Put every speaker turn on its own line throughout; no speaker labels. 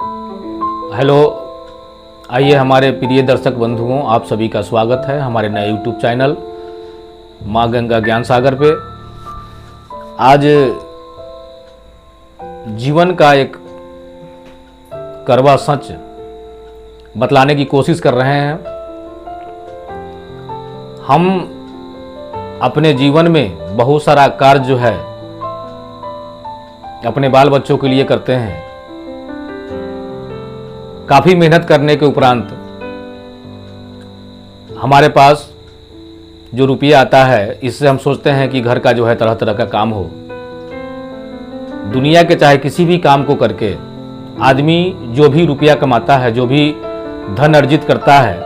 Hello, आइए हमारे प्रिय दर्शक बंधुओं, आप सभी का स्वागत है हमारे नए यूट्यूब चैनल माँ गंगा ज्ञान सागर पे। आज जीवन का एक कड़वा सच बतलाने की कोशिश कर रहे हैं। हम अपने जीवन में बहुत सारा कार्य जो है अपने बाल बच्चों के लिए करते हैं। काफ़ी मेहनत करने के उपरांत हमारे पास जो रुपया आता है, इससे हम सोचते हैं कि घर का जो है तरह तरह का काम हो। दुनिया के चाहे किसी भी काम को करके आदमी जो भी रुपया कमाता है, जो भी धन अर्जित करता है,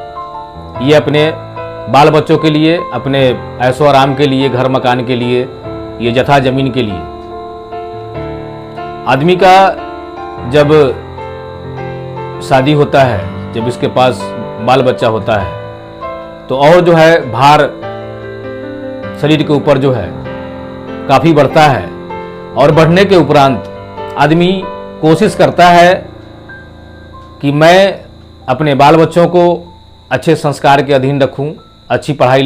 ये अपने बाल बच्चों के लिए, अपने ऐशो आराम के लिए, घर मकान के लिए, ये जथा जमीन के लिए। आदमी का जब शादी होता है, जब इसके पास बाल बच्चा होता है, तो और जो है भार शरीर के ऊपर जो है काफ़ी बढ़ता है। और बढ़ने के उपरांत आदमी कोशिश करता है कि मैं अपने बाल बच्चों को अच्छे संस्कार के अधीन रखूं, अच्छी पढ़ाई।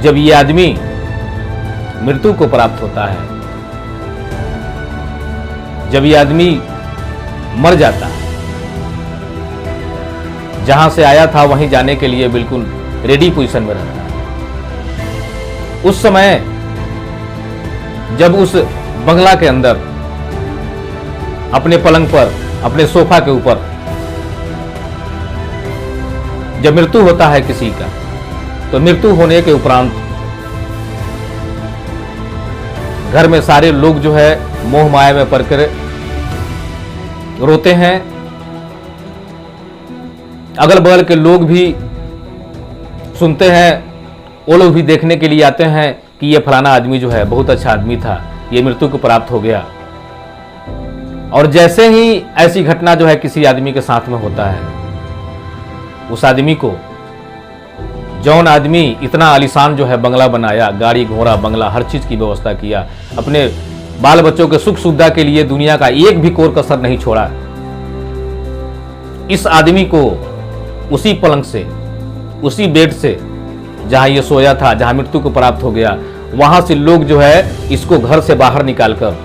जब ये आदमी मृत्यु को प्राप्त होता है, जब ये आदमी मर जाता है, जहां से आया था वहीं जाने के लिए बिल्कुल रेडी पोजीशन में रहता है। उस समय जब उस बंगला के अंदर अपने पलंग पर, अपने सोफा के ऊपर जब मृत्यु होता है किसी का, तो मृत्यु होने के उपरांत घर में सारे लोग जो है मोह माया में पड़कर रोते हैं। अगल बगल के लोग भी सुनते हैं, वो लोग भी देखने के लिए आते हैं कि ये फलाना आदमी जो है बहुत अच्छा आदमी था, ये मृत्यु को प्राप्त हो गया। और जैसे ही ऐसी घटना जो है किसी आदमी के साथ में होता है, उस आदमी को, जौन आदमी इतना आलीशान जो है बंगला बनाया, गाड़ी घोड़ा बंगला हर चीज की व्यवस्था किया, अपने बाल बच्चों के सुख सुविधा के लिए दुनिया का एक भी कोर कसर नहीं छोड़ा, इस आदमी को उसी पलंग से, उसी बेड से जहां ये सोया था, जहां मृत्यु को प्राप्त हो गया, वहां से लोग जो है इसको घर से बाहर निकालकर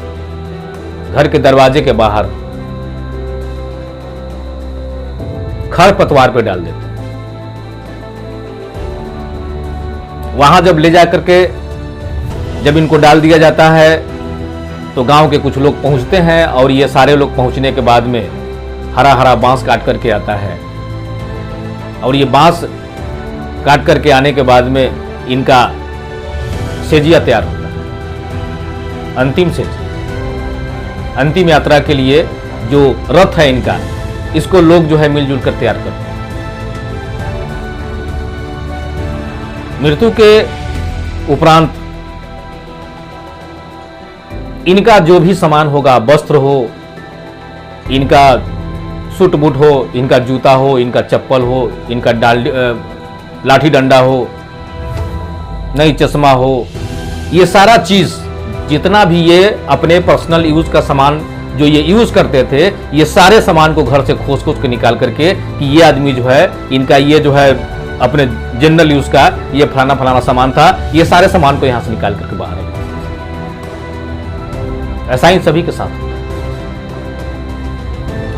घर के दरवाजे के बाहर खरपतवार पे डाल देते। वहां जब ले जाकर के जब इनको डाल दिया जाता है, तो गांव के कुछ लोग पहुंचते हैं, और ये सारे लोग पहुंचने के बाद में हरा हरा बांस काट करके आता है। और ये बांस काट करके आने के बाद में इनका सेजिया तैयार होता है, अंतिम सेज। अंतिम यात्रा के लिए जो रथ है इनका, इसको लोग जो है मिलजुल कर तैयार करते हैं। मृत्यु के उपरांत इनका जो भी सामान होगा, वस्त्र हो, इनका सूट बूट हो, इनका जूता हो, इनका चप्पल हो, इनका लाठी डंडा हो, नई चश्मा हो, ये सारा चीज जितना भी ये अपने पर्सनल यूज का सामान जो ये यूज करते थे, ये सारे सामान को घर से खोज के निकाल करके कि ये आदमी जो है, इनका ये जो है अपने जनरल यूज का ये फलाना फलाना सामान था, ये सारे सामान को यहां से निकाल करके बाहर रखा। ऐसा ही सभी के साथ होता है।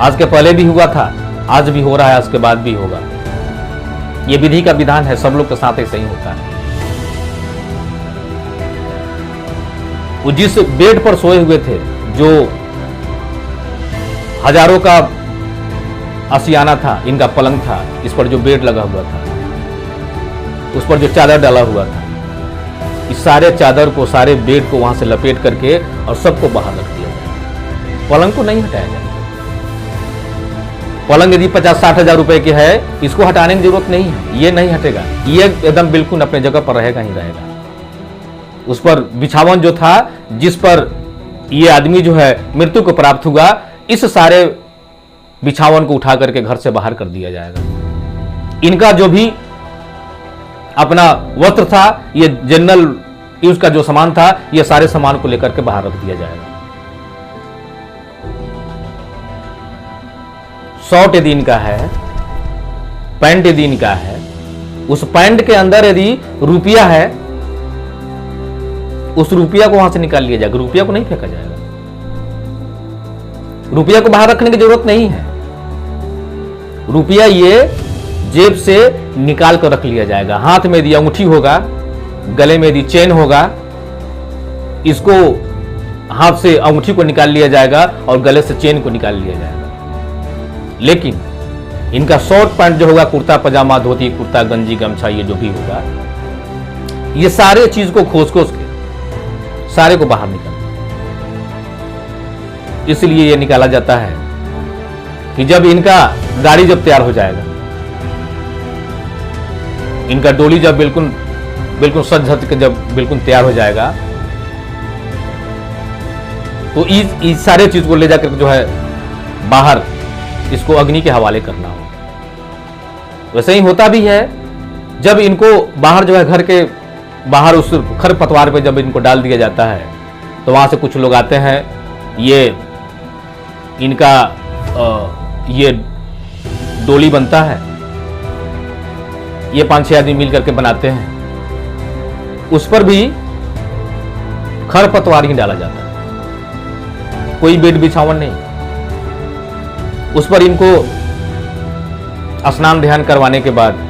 आज के पहले भी हुआ था, आज भी हो रहा है, आज के बाद भी होगा। ये विधि का विधान है, सब लोग के साथ ऐसा ही होता है। वो जिस बेड पर सोए हुए थे, जो हजारों का आशियाना था, इनका पलंग था, इस पर जो बेड लगा हुआ था, उस पर जो चादर डाला हुआ था, इस सारे चादर को, सारे बेड को वहां से लपेट करके और सबको बाहर रख दिया जाए। पलंग को नहीं हटाया जाए। पलंग यदि 50-60 हजार रुपए के है, इसको हटाने की जरूरत नहीं है, ये नहीं हटेगा, ये एकदम बिल्कुल अपने जगह पर रहेगा ही रहेगा। उस पर बिछावन जो था, जिस पर ये आदमी जो है मृत्यु को प्राप्त हुआ, इस सारे बिछावन को उठा करके घर से बाहर कर दिया जाएगा। इनका जो भी अपना वस्त्र था, ये जनरल यूज का जो सामान था, ये सारे सामान को लेकर के बाहर रख दिया जाएगा। शॉर्ट यदि इनका है, पैंट यदि इनका है, उस पैंट के अंदर यदि रुपया है, उस रुपया को वहां से निकाल लिया जाएगा। रुपया को नहीं फेंका जाएगा, रुपया को बाहर रखने की जरूरत नहीं है। रुपया ये जेब से निकाल कर रख लिया जाएगा। हाथ में यदि अंगूठी होगा, गले में यदि चेन होगा, इसको हाथ से अंगूठी को निकाल लिया जाएगा और गले से चेन को निकाल लिया जाएगा। लेकिन इनका शॉर्ट पैंट जो होगा, कुर्ता पजामा, धोती कुर्ता, गंजी गमछा, ये जो भी होगा, ये सारे चीज को खोज के सारे को बाहर निकाल, इसलिए ये निकाला जाता है कि जब इनका गाड़ी जब तैयार हो जाएगा, इनका डोली जब बिल्कुल सज धज के जब बिल्कुल तैयार हो जाएगा, तो इस सारे चीज को ले जाकर जो है बाहर इसको अग्नि के हवाले करना हो। वैसे ही होता भी है, जब इनको बाहर जो है घर के बाहर उस खरपतवार पे जब इनको डाल दिया जाता है, तो वहां से कुछ लोग आते हैं, ये इनका ये डोली बनता है, ये 5-6 आदमी मिल करके बनाते हैं। उस पर भी खरपतवार ही डाला जाता है, कोई बेड बिछावन नहीं। उस पर इनको स्नान ध्यान करवाने के बाद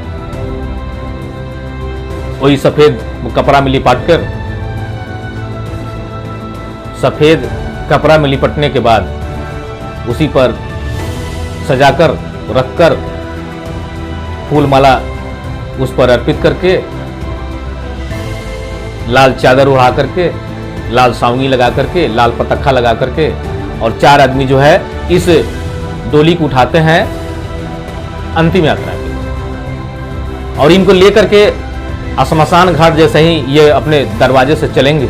वही सफेद कपड़ा में लिपटकर, सफेद कपड़ा में लिपटने के बाद उसी पर सजाकर रखकर फूल माला उस पर अर्पित करके, लाल चादर उड़ा करके, लाल सावनी लगा करके, लाल पतखा लगा करके, और 4 आदमी जो है इस डोली को उठाते हैं अंतिम यात्रा के, और इनको लेकर के श्मशान घाट जैसे ही ये अपने दरवाजे से चलेंगे,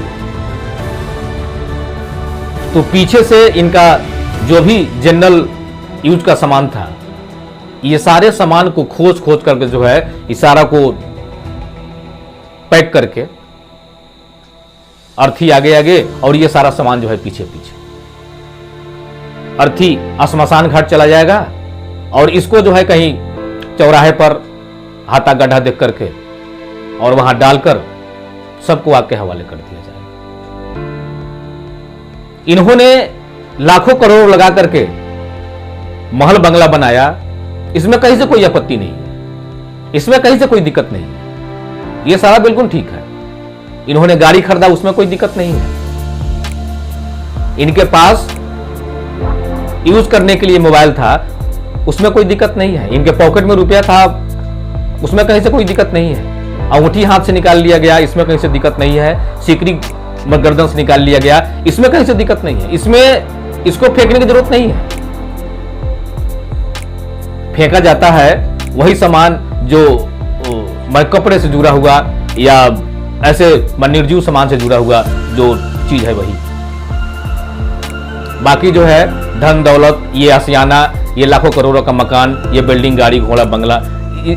तो पीछे से इनका जो भी जनरल यूज का सामान था, ये सारे सामान को खोज करके जो है इशारा को पैक करके, अर्थी आगे और ये सारा सामान जो है पीछे। अर्थी श्मशान घाट चला जाएगा और इसको जो है कहीं चौराहे पर हाथा गड्ढा देख करके और वहां डालकर सबको आग के हवाले कर दिया जाएगा। इन्होंने लाखों करोड़ लगा करके महल बंगला बनाया, इसमें कहीं से कोई आपत्ति नहीं है, इसमें कहीं से कोई दिक्कत नहीं है, ये सारा बिल्कुल ठीक है। इन्होंने गाड़ी खरीदा, उसमें कोई दिक्कत नहीं है। इनके पास यूज करने के लिए मोबाइल था, उसमें कोई दिक्कत नहीं है। इनके पॉकेट में रुपया था, उसमें कहीं से कोई दिक्कत नहीं है। अंगूठी हाथ से निकाल लिया गया, इसमें कहीं से दिक्कत नहीं है। सिकरी गर्दन से निकाल लिया गया, इसमें कहीं से दिक्कत नहीं है। इसमें इसको फेंकने की जरूरत नहीं है। फेंका जाता है वही सामान जो कपड़े से जुड़ा हुआ या ऐसे निर्जीव सामान से जुड़ा हुआ जो चीज है वही। बाकी जो है धन दौलत, ये आशियाना, ये लाखों करोड़ों का मकान, ये बिल्डिंग, गाड़ी, घोड़ा, बंगला,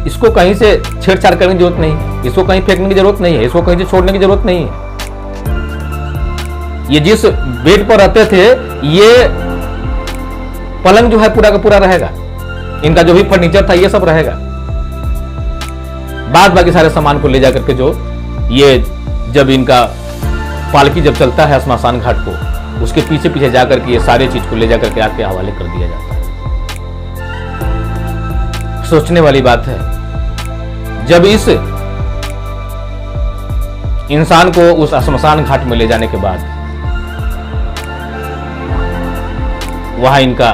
इसको कहीं से छेड़छाड़ करने की जरूरत नहीं, इसको कहीं फेंकने की जरूरत नहीं है, इसको कहीं से छोड़ने की जरूरत नहीं है। ये जिस बेड पर रहते थे, ये पलंग जो है पूरा का पूरा रहेगा, इनका जो भी फर्नीचर था ये सब रहेगा। बाद बाकी सारे सामान को ले जाकर के जो ये जब इनका पालकी जब चलता है श्मशान घाट को, उसके पीछे पीछे जाकर के ये सारे चीज को ले जाकर के आपके हवाले कर दिया जाता है। सोचने वाली बात है, जब इस इंसान को उस श्मशान घाट में ले जाने के बाद वहां इनका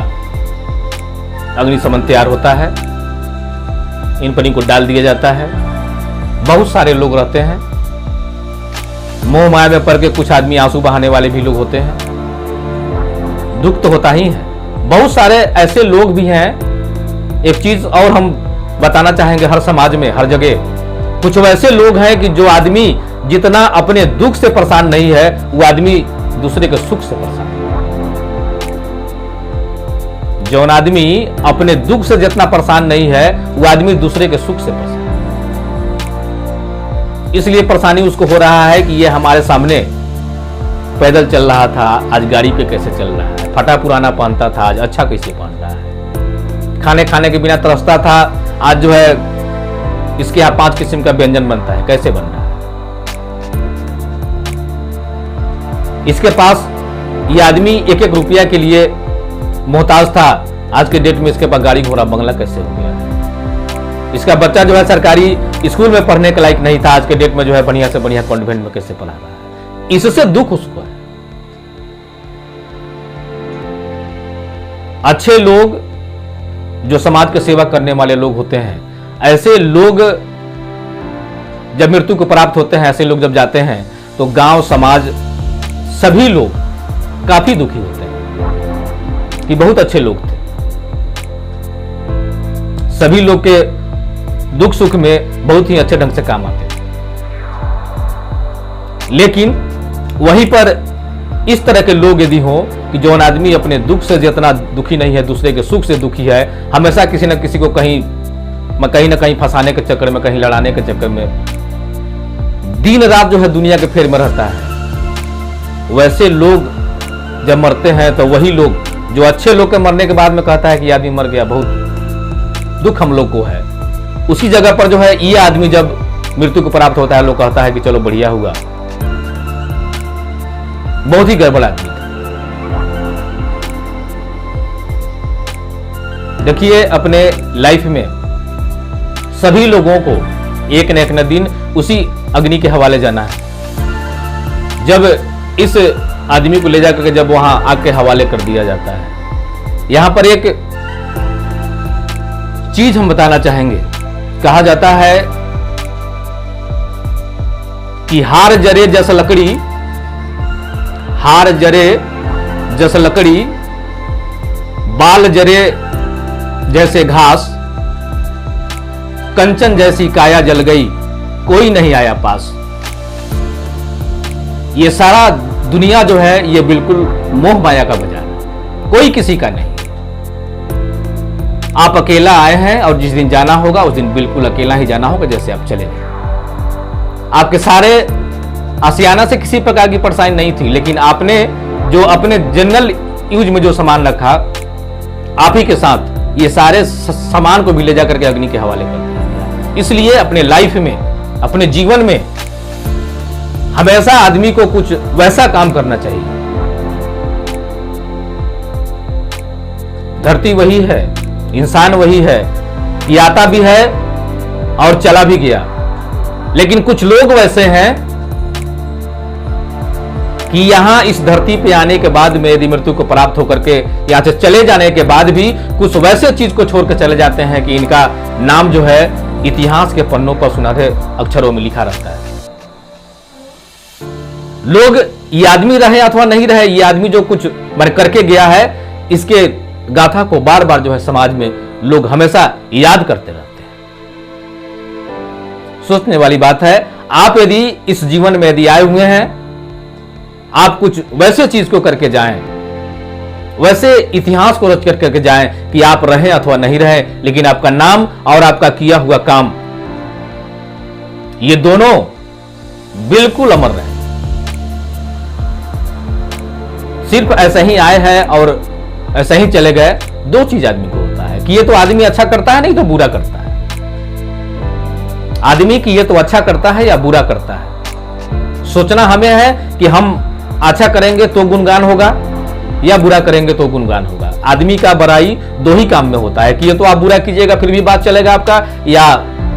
अग्निशमन तैयार होता है, इन पर इनको डाल दिया जाता है। बहुत सारे लोग रहते हैं, मोह माया में पड़ के कुछ आदमी आंसू बहाने वाले भी लोग होते हैं। दुख तो होता ही है। बहुत सारे ऐसे लोग भी हैं। एक चीज और हम बताना चाहेंगे, हर समाज में, हर जगह कुछ वैसे लोग हैं कि जो आदमी जितना अपने दुख से परेशान नहीं है, वो आदमी दूसरे के सुख से परेशान है। जो आदमी अपने दुख से जितना परेशान नहीं है, वो आदमी दूसरे के सुख से परेशान है। इसलिए परेशानी उसको हो रहा है कि ये हमारे सामने पैदल चल रहा था, आज गाड़ी पे कैसे चल रहा है, फटा पुराना पहनता था, आज अच्छा कैसे पहन रहा है, खाने के बिना तरसता था, आज जो है इसके यहाँ 5 किस्म का व्यंजन बनता है, कैसे बन रहा है। इसके पास ये आदमी 1-1 रुपया के लिए मोहताज था, आज के डेट में इसके पास गाड़ी घोड़ा बंगला कैसे हो गया। इसका बच्चा जो है सरकारी स्कूल में पढ़ने के लायक नहीं था, आज के डेट में जो है बढ़िया से बढ़िया कॉन्वेंट में कैसे पढ़ा रहा है। इससे दुख उसको है। अच्छे लोग जो समाज की सेवा करने वाले लोग होते हैं, ऐसे लोग जब मृत्यु को प्राप्त होते हैं, ऐसे लोग जब जाते हैं तो गांव समाज सभी लोग काफी दुखी होते हैं कि बहुत अच्छे लोग थे। सभी लोग के दुख सुख में बहुत ही अच्छे ढंग से काम आते थे। लेकिन वहीं पर इस तरह के लोग यदि हों कि जो आदमी अपने दुख से जितना दुखी नहीं है, दूसरे के सुख से दुखी है, हमेशा किसी न किसी को कहीं न कहीं फंसाने के चक्कर में, कहीं लड़ाने के चक्कर में दिन रात जो है दुनिया के फेर में रहता है, वैसे लोग जब मरते हैं तो वही लोग जो अच्छे लोग के मरने के बाद में कहता है कि आदमी मर गया, बहुत दुख हम लोग को है, उसी जगह पर जो है ये आदमी जब मृत्यु को प्राप्त होता है, लोग कहता है कि चलो बढ़िया हुआ। बहुत ही गड़बड़ आदमी था। देखिए, अपने लाइफ में सभी लोगों को एक न एक न दिन उसी अग्नि के हवाले जाना है। जब इस आदमी को ले जाकर के जब वहां आग के हवाले कर दिया जाता है, यहां पर एक चीज हम बताना चाहेंगे। कहा जाता है कि हार जरे जस लकड़ी, हार जरे जस लकड़ी, बाल जरे जैसे घास, कंचन जैसी काया जल गई, कोई नहीं आया पास। ये सारा दुनिया जो है ये बिल्कुल मोह माया का बाजार है, कोई किसी का नहीं। आप अकेला आए हैं और जिस दिन जाना होगा उस दिन बिल्कुल अकेला ही जाना होगा, जैसे आप चले गए। आपके सारे आशियाना से किसी प्रकार की परेशानी नहीं थी, लेकिन आपने जो अपने जनरल यूज में जो सामान रखा, आप ही के साथ ये सारे सामान को भी ले जाकर के अग्नि के हवाले कर दिया। इसलिए अपने लाइफ में, अपने जीवन में हमेशा आदमी को कुछ वैसा काम करना चाहिए। धरती वही है, इंसान वही है, ये आता भी है और चला भी गया। लेकिन कुछ लोग वैसे हैं कि यहां इस धरती पे आने के बाद में यदि मृत्यु को प्राप्त होकर के यहां से चले जाने के बाद भी कुछ वैसे चीज को छोड़कर चले जाते हैं कि इनका नाम जो है इतिहास के पन्नों पर सुनहरे अक्षरों में लिखा रहता है। लोग ये आदमी रहे अथवा नहीं रहे, ये आदमी जो कुछ मैंने करके गया है, इसके गाथा को बार बार जो है समाज में लोग हमेशा याद करते रहते हैं। सोचने वाली बात है, आप यदि इस जीवन में यदि आए हुए हैं, आप कुछ वैसे चीज को करके जाएं, वैसे इतिहास को रच करके जाएं कि आप रहें अथवा नहीं रहें, लेकिन आपका नाम और आपका किया हुआ काम ये दोनों बिल्कुल अमर रहे। सिर्फ ऐसा ही आए हैं और ऐसा ही चले गए, दो चीज आदमी को होता है कि ये तो आदमी अच्छा करता है, नहीं तो बुरा करता है। आदमी की ये तो अच्छा करता है या बुरा करता है। सोचना हमें है कि हम अच्छा करेंगे तो गुणगान होगा या बुरा करेंगे तो गुणगान होगा। आदमी का बड़ाई दो ही काम में होता है कि ये तो आप बुरा कीजिएगा फिर भी बात चलेगा आपका, या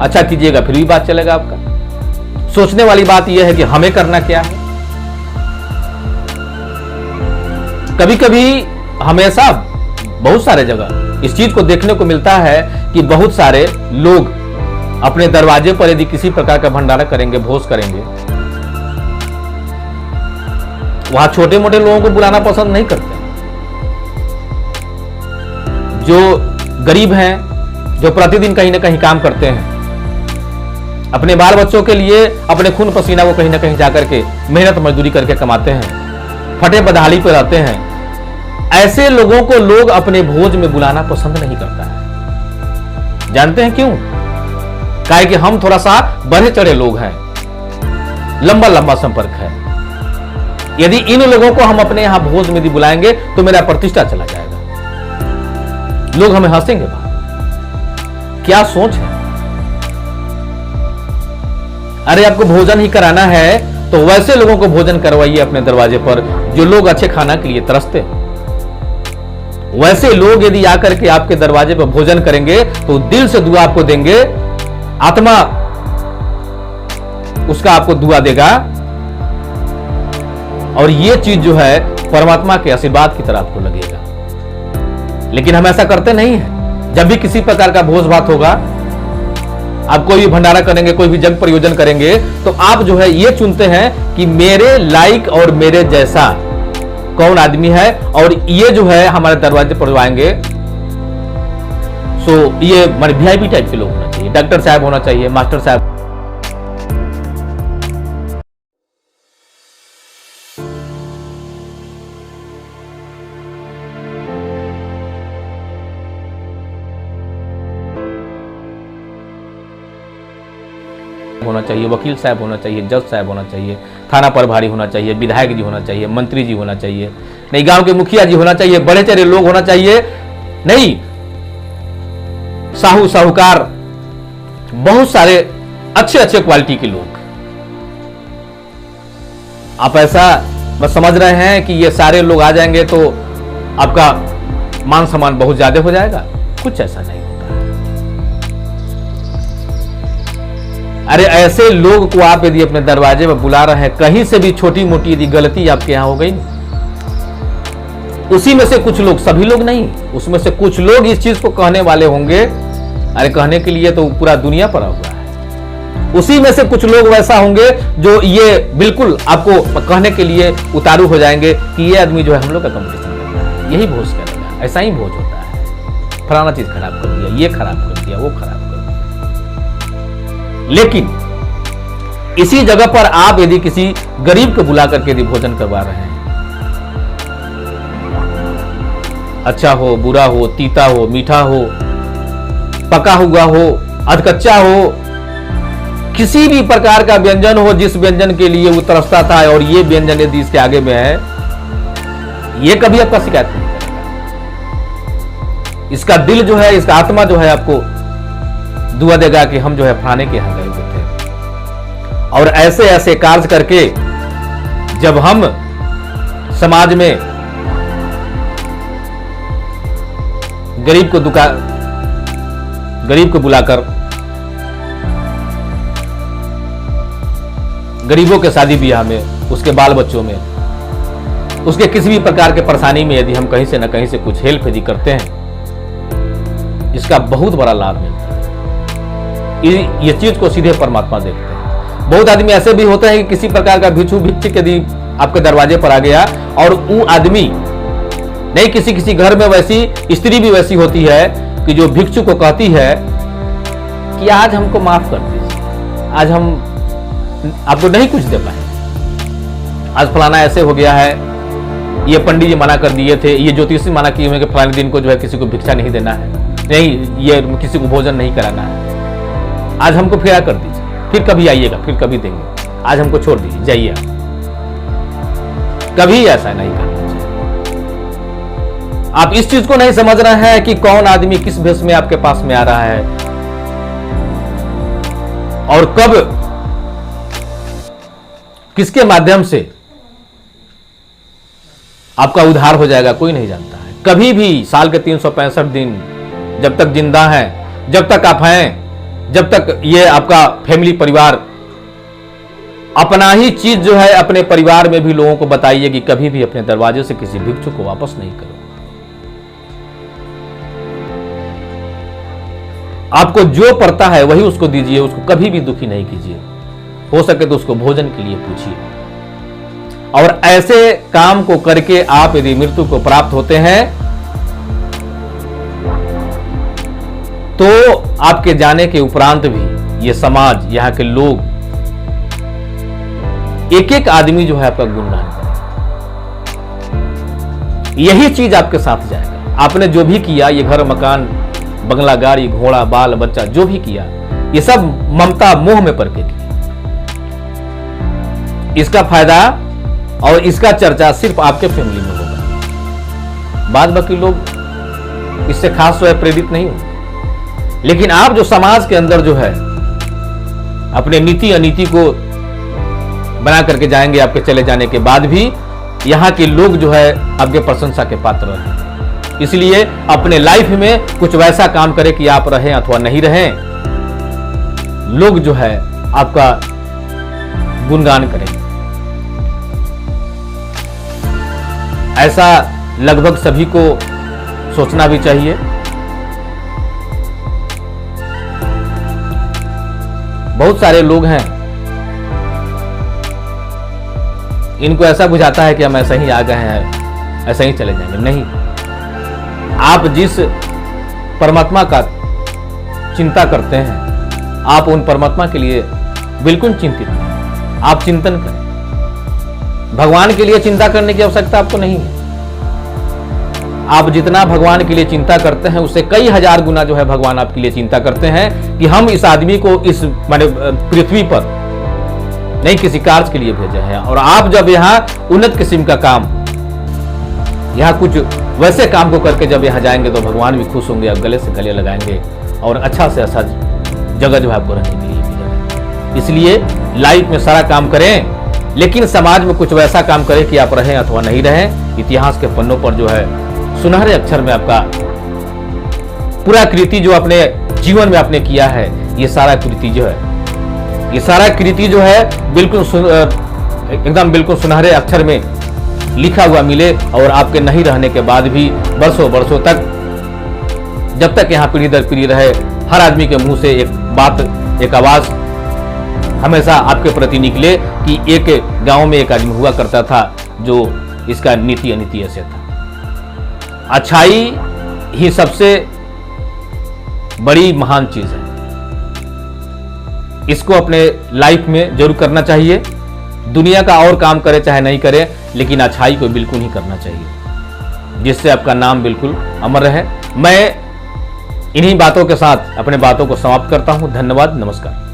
अच्छा कीजिएगा फिर भी बात चलेगा आपका। सोचने वाली बात यह है कि हमें करना क्या है। कभी कभी हमेशा बहुत सारे जगह इस चीज को देखने को मिलता है कि बहुत सारे लोग अपने दरवाजे पर यदि किसी प्रकार का भंडारा करेंगे, भोज करेंगे, वहां छोटे मोटे लोगों को बुलाना पसंद नहीं करते। जो गरीब हैं, जो प्रतिदिन कहीं ना कहीं काम करते हैं, अपने बाल बच्चों के लिए अपने खून पसीना वो कहीं ना कहीं जाकर के मेहनत मजदूरी करके कमाते हैं, फटे बदहाली पर रहते हैं, ऐसे लोगों को लोग अपने भोज में बुलाना पसंद नहीं करता है। जानते हैं क्यों? काहे कि हम थोड़ा सा बढ़े चढ़े लोग हैं, लंबा लंबा संपर्क है। यदि इन लोगों को हम अपने यहां भोज में बुलाएंगे तो मेरा प्रतिष्ठा चला जाएगा, लोग हमें हंसेंगे। क्या सोच है? अरे आपको भोजन ही कराना है तो वैसे लोगों को भोजन करवाइए अपने दरवाजे पर जो लोग अच्छे खाना के लिए तरसते हैं। वैसे लोग यदि आकर के आपके दरवाजे पर भोजन करेंगे तो दिल से दुआ आपको देंगे, आत्मा उसका आपको दुआ देगा, और यह चीज जो है परमात्मा के आशीर्वाद की तरह आपको लगेगा। लेकिन हम ऐसा करते नहीं हैं। जब भी किसी प्रकार का भोज भात होगा, आप कोई भी भंडारा करेंगे, कोई भी जग प्रयोजन करेंगे, तो आप जो है ये चुनते हैं कि मेरे लायक और मेरे जैसा कौन आदमी है, और ये जो है हमारे दरवाजे पर आएंगे। सो ये मतलब वीआईपी टाइप के लोग होना चाहिए, डॉक्टर साहब होना चाहिए, मास्टर साहब होना चाहिए, वकील साहब होना चाहिए, जज साहब होना चाहिए, थाना प्रभारी होना चाहिए, विधायक जी होना चाहिए, मंत्री जी होना चाहिए, नहीं गांव के मुखिया जी होना चाहिए, बड़े चढ़े लोग होना चाहिए, नहीं साहूकार, बहुत सारे अच्छे अच्छे क्वालिटी के लोग। आप ऐसा बस समझ रहे हैं कि ये सारे लोग आ जाएंगे तो आपका मान सम्मान बहुत ज्यादा हो जाएगा? कुछ ऐसा नहीं होता है। अरे ऐसे लोग को आप यदि अपने दरवाजे पर बुला रहे हैं, कहीं से भी छोटी मोटी यदि गलती आपके यहां हो गई, उसी में से कुछ लोग, सभी लोग नहीं, उसमें से कुछ लोग इस चीज को कहने वाले होंगे। अरे कहने के लिए तो पूरा दुनिया पड़ा हुआ है। उसी में से कुछ लोग वैसा होंगे जो ये बिल्कुल आपको कहने के लिए उतारू हो जाएंगे कि ये आदमी जो है हम लोग का कंपटीशन करता है, यही भोज करेगा, ऐसा ही भोज होता है, फलाना चीज खराब कर दिया, ये खराब कर दिया, वो खराब कर दिया। लेकिन इसी जगह पर आप यदि किसी गरीब को बुला करके यदि भोजन करवा रहे हैं, अच्छा हो, बुरा हो, तीता हो, मीठा हो, पका हुआ हो, अधकच्चा हो, किसी भी प्रकार का व्यंजन हो, जिस व्यंजन के लिए वो तरसता था, और ये व्यंजन यदि इसके आगे में है, ये कभी आपका शिकायत नहीं करेगा। इसका दिल जो है, इसका आत्मा जो है आपको दुआ देगा कि हम जो है फलाने के यहां गए हुए थे। और ऐसे ऐसे कार्य करके जब हम समाज में गरीब को बुलाकर गरीबों के शादी ब्याह में, उसके बाल बच्चों में, उसके किसी भी प्रकार के परेशानी में यदि हम कहीं से न कहीं से कुछ हेल्प यदि करते हैं, इसका बहुत बड़ा लाभ मिलता है। ये चीज को सीधे परमात्मा देखते हैं। बहुत आदमी ऐसे भी होते हैं कि किसी प्रकार का भिक्षुक भिक्षुक यदि आपके दरवाजे पर आ गया और वो आदमी नहीं, किसी किसी घर में वैसी स्त्री भी वैसी होती है कि जो भिक्षु को कहती है कि आज हमको माफ कर दीजिए, आज हम आपको नहीं कुछ दे पाए, आज फलाना ऐसे हो गया है, ये पंडित जी मना कर दिए थे, ये ज्योतिषी मना किए हुए कि फलाने दिन को जो है किसी को भिक्षा नहीं देना है, नहीं ये किसी को भोजन नहीं कराना है, आज हमको फेरा कर दीजिए, फिर कभी आइएगा, फिर कभी देंगे, आज हमको छोड़ दीजिए, जाइए। कभी ऐसा नहीं करना चाहिए। आप इस चीज को नहीं समझ रहे हैं कि कौन आदमी किस भेष में आपके पास में आ रहा है और कब किसके माध्यम से आपका उद्धार हो जाएगा, कोई नहीं जानता है। कभी भी साल के 365 दिन जब तक जिंदा हैं, जब तक आप हैं, जब तक ये आपका फैमिली परिवार, अपना ही चीज जो है अपने परिवार में भी लोगों को बताइए कि कभी भी अपने दरवाजे से किसी भिक्षु को वापस नहीं करो। आपको जो पड़ता है वही उसको दीजिए, उसको कभी भी दुखी नहीं कीजिए, हो सके तो उसको भोजन के लिए पूछिए। और ऐसे काम को करके आप यदि मृत्यु को प्राप्त होते हैं तो आपके जाने के उपरांत भी ये समाज, यहाँ के लोग, एक एक आदमी जो है आपका गुणगान करेगा। यही चीज आपके साथ जाएगा। आपने जो भी किया, ये घर मकान बंगला गाड़ी घोड़ा बाल बच्चा जो भी किया, ये सब ममता मोह में पड़ के किया। इसका फायदा और इसका चर्चा सिर्फ आपके फैमिली में होगा, बाद बाकी लोग इससे खास जो है प्रेरित नहीं होंगे। लेकिन आप जो समाज के अंदर जो है अपने नीति अनीति को बना करके जाएंगे, आपके चले जाने के बाद भी यहाँ के लोग जो है आपके प्रशंसा के पात्र रहें। इसलिए अपने लाइफ में कुछ वैसा काम करें कि आप रहें अथवा नहीं रहें, लोग जो है आपका गुणगान करें। ऐसा लगभग सभी को सोचना भी चाहिए। बहुत सारे लोग हैं, इनको ऐसा बुझाता है कि हम ऐसा ही आ गए हैं, ऐसा ही चले जाएंगे। नहीं, आप जिस परमात्मा का चिंता करते हैं, आप उन परमात्मा के लिए बिल्कुल चिंतित हैं। आप चिंतन करें, भगवान के लिए चिंता करने की आवश्यकता आपको नहीं है। आप जितना भगवान के लिए चिंता करते हैं उससे कई हजार गुना जो है भगवान आपके लिए चिंता करते हैं कि हम इस आदमी को इस माने पृथ्वी पर नहीं किसी कार्य के लिए भेजे हैं। और आप जब यहाँ उन्नत किस्म का काम, यहाँ कुछ वैसे काम को करके जब यहाँ जाएंगे तो भगवान भी खुश होंगे, आप गले से गले लगाएंगे और अच्छा से अच्छा जगह जो है आपको रहने के लिए मिलेगा। इसलिए लाइफ में सारा काम करें, लेकिन समाज में कुछ वैसा काम करें कि आप रहें अथवा नहीं रहें। इतिहास के पन्नों पर जो है सुनहरे अक्षर में आपका पूरा कृति जो अपने जीवन में आपने किया है, ये सारा कृति जो है, ये सारा कृति जो है बिल्कुल एकदम बिल्कुल सुनहरे अक्षर में लिखा हुआ मिले। और आपके नहीं रहने के बाद भी वर्षों वर्षों तक, जब तक यहाँ पीढ़ी दर पीढ़ी रहे, हर आदमी के मुंह से एक बात, एक आवाज हमेशा आपके प्रति निकले कि एक गांव में एक आदमी हुआ करता था जो इसका नीति अनीति ऐसे था। अच्छाई ही सबसे बड़ी महान चीज है, इसको अपने लाइफ में जरूर करना चाहिए। दुनिया का और काम करे चाहे नहीं करे, लेकिन अच्छाई को बिल्कुल ही करना चाहिए, जिससे आपका नाम बिल्कुल अमर रहे। मैं इन्हीं बातों के साथ अपने बातों को समाप्त करता हूं। धन्यवाद, नमस्कार।